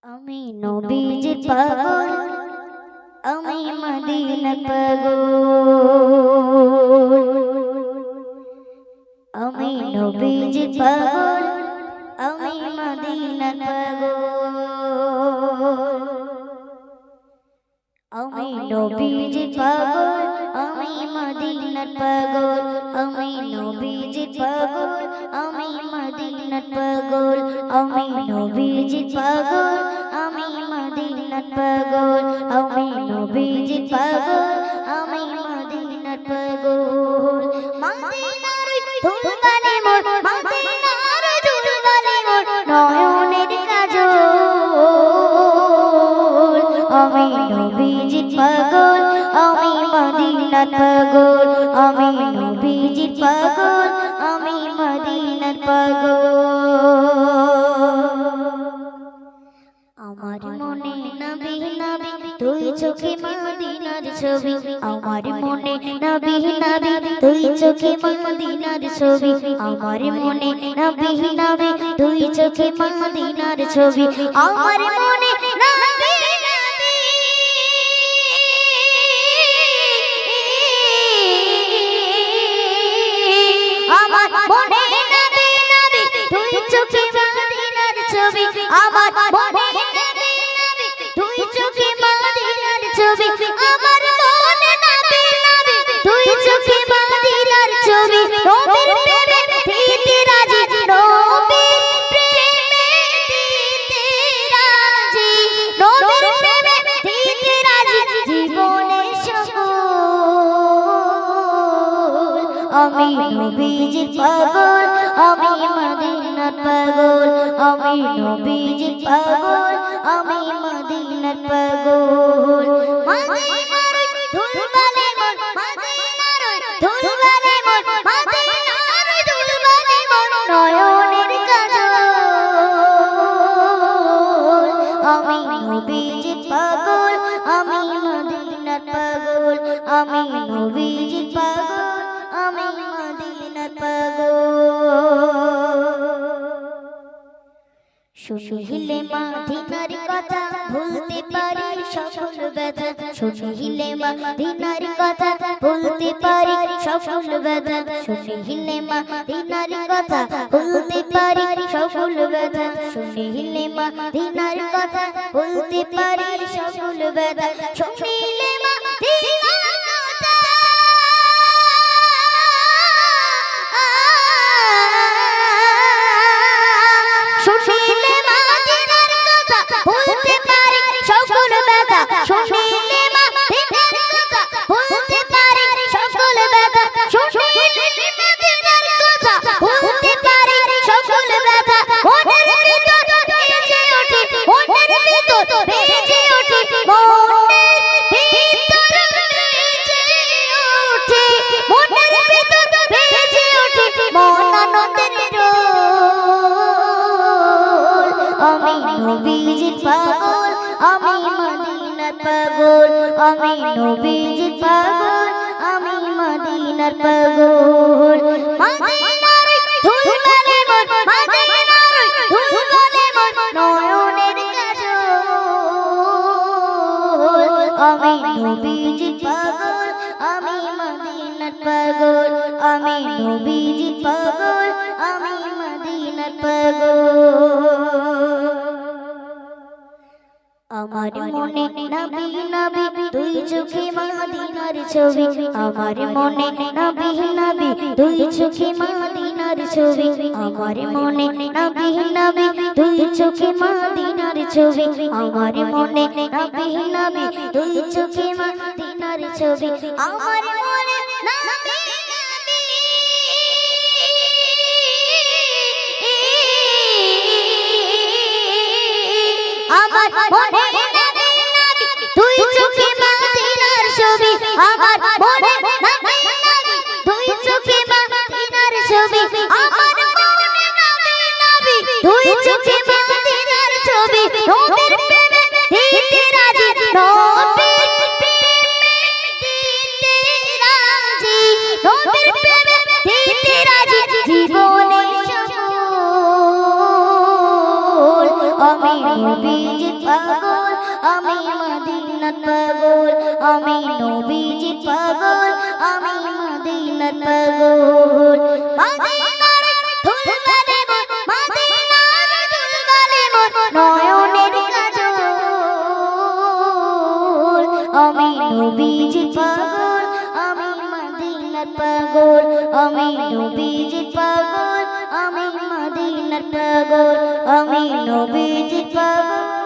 আমি নবীজির পাগল, আমি মদিনার পাগল। আমি নবীজির পাগল, আমি মদিনার পাগল। আমি নবীজির পাগল, আমি মদিনার পাগল। আমি নবীজির পাগল, আমি মদিনার পাগল। আমি নবীজির পাগল, আমি মদিনার পাগল। আমি নবীজির পাগল, আমি মদিনার পাগল। মদিনার ধুলবালি মোর, মদিনার ধুলবালি মোর নয়নের কাজল। আমি নবীজির পাগল, আমি মদিনার পাগল। আমি নবীজির পাগল, আমি মদিনার পাগল। আমার মনে নবী নবী তুই চোখে মদিনার ছবি। আমার মনে নবী নবী তুই চোখে মদিনার ছবি। আমার মনে নবী নবী তুই চোখে মদিনার ছবি। আমার মনে নবী আমার মনে নবী নবী তুই চোখে মদিনার ছবি। আমার মনে নবী নবী তুই চোখে মদিনার ছবি। আমার মনে নবী নবী তুই চোখে মদিনার ছবি। নবীর প্রেমে দিতে রাজি, নবীর প্রেমে দিতে রাজি, নবীর প্রেমে দিতে রাজি জীবনের সকল। আমি নবীজির পাগল, আমি মদিনার পাগল। আমি নবীজির পাগল, আমি মদিনার পাগল। মদিনার ধুলবালি মোর, মদিনার ধুলবালি মোর, মদিনার ধুলবালি মোর নয়নের কাজল। আমি নবীজির পাগল, আমি মদিনার পাগল। আমি নবীজির পাগল, আমি মদিনার পাগল। শুনিলে মদিনার কথা ভুলতে পারি সকল ব্যথা। শুনিলে মদিনার কথা ভুলতে পারি সকল ব্যথা। শুনিলে মদিনার কথা ভুলতে পারি সকল ব্যথা। শুনিলে মদিনার কথা ভুলতে পারি সকল ব্যথা। শুনিলে মদিনার কথা শুনিলে মদিনার কথা ভুলতে পারি সকল ব্যথা। শুনিলে মদিনার কথা ভুলতে পারি সকল ব্যথা। শুনিলে মদিনার কথা ভুলতে পারি সকল ব্যথা। মনের ভিতর বেজে ওঠে, মনের ভিতর বেজে ওঠে, মনের ভিতর বেজে ওঠে, মনের ভিতর বেজে ওঠে মন আনন্দের রোল। আমি নবীজির পাগল, আমি মদিনার পাগল। আমি নবীজির পাগল, আমি মদিনার পাগল। মদিনার ধুলবালি মোর, মদিনার ধুলবালি মোর নয়নের কাজল। আমি নবীজির পাগল, আমি মদিনার পাগল। আমি নবীজির পাগল, আমি মদিনার পাগল। আমার মনে নবী নবী তুই চোখে মদিনার ছবি। আমার মনে নবী নবী তুই চোখে মদিনার ছবি। আমার মনে নবী নবী তুই চোখে মদিনার ছবি। আমার মনে নবী নবী তুই চোখে মদিনার ছবি। আমার মনে নবী আমার মনে নবী নবী তুই চোখে মদিনার ছবি। আমার মনে নবী নবী তুই চোখে মদিনার ছবি। আমার মনে নবী নবী তুই চোখে মদিনার ছবি। নবীর প্রেমে দিতে রাজি, নবীর প্রেমে দিতে রাজি, নবীর প্রেমে দিতে রাজি জীবনের সকল। আমি আমি নবীজির পাগল আমি মদিনার পাগল আমি নবীজির পাগল আমি মদিনার পাগল মদিনার ধুল বাজে মদিনার ধুল বাজে নয়নের কাজল আমি নবীজির পাগল আমি মদিনার পাগল আমি নবীজির পাগল আমি মদিনার পাগল আমি নবীজির পাগল